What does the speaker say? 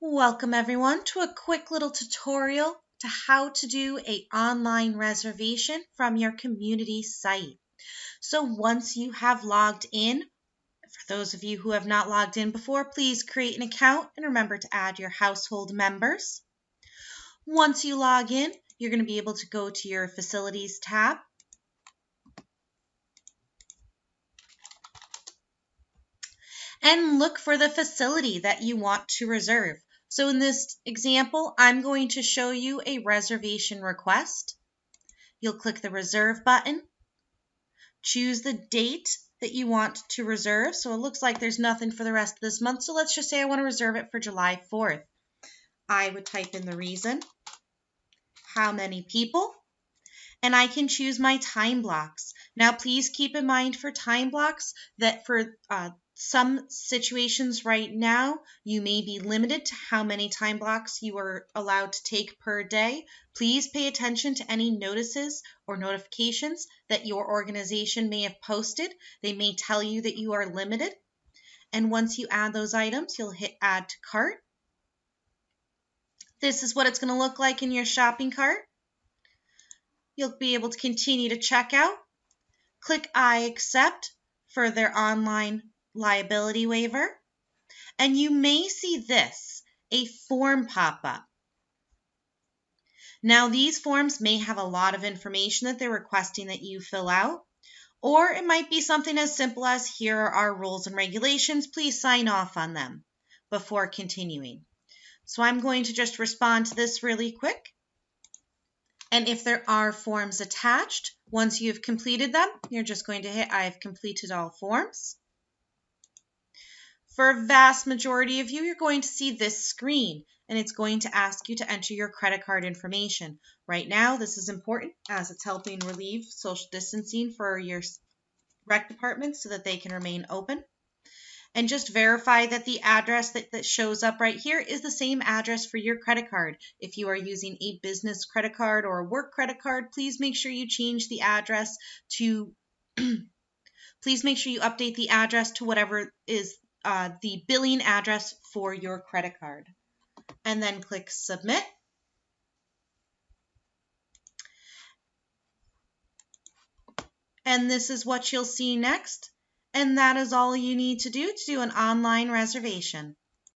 Welcome everyone to a quick little tutorial to how to do an online reservation from your community site. So once you have logged in, for those of you who have not logged in before, please create an account and remember to add your household members. Once you log in, you're going to be able to go to your Facilities tab. And look for the facility that you want to reserve. So in this example, I'm going to show you a reservation request. You'll click the Reserve button, choose the date that you want to reserve. So it looks like there's nothing for the rest of this month. So let's just say I want to reserve it for July 4th. I would type in the reason, how many people, and I can choose my time blocks. Now, please keep in mind for time blocks that for some situations right now, you may be limited to how many time blocks you are allowed to take per day. Please pay attention to any notices or notifications that your organization may have posted. They may tell you that you are limited. And once you add those items, you'll hit Add to Cart. This is what it's going to look like in your shopping cart. You'll be able to continue to check out. Click I accept for their online liability waiver. And you may see this, a form pop up. Now these forms may have a lot of information that they're requesting that you fill out, or it might be something as simple as here are our rules and regulations, please sign off on them before continuing. So I'm going to just respond to this really quick. And if there are forms attached, once you've completed them, you're just going to hit I've completed all forms. For a vast majority of you, you're going to see this screen, and it's going to ask you to enter your credit card information. Right now, this is important as it's helping relieve social distancing for your rec departments so that they can remain open. And just verify that the address that shows up right here is the same address for your credit card. If you are using a business credit card or a work credit card, please make sure you change the address to, please make sure you update the address to whatever is the billing address for your credit card. And then click Submit. And this is what you'll see next. And that is all you need to do an online reservation.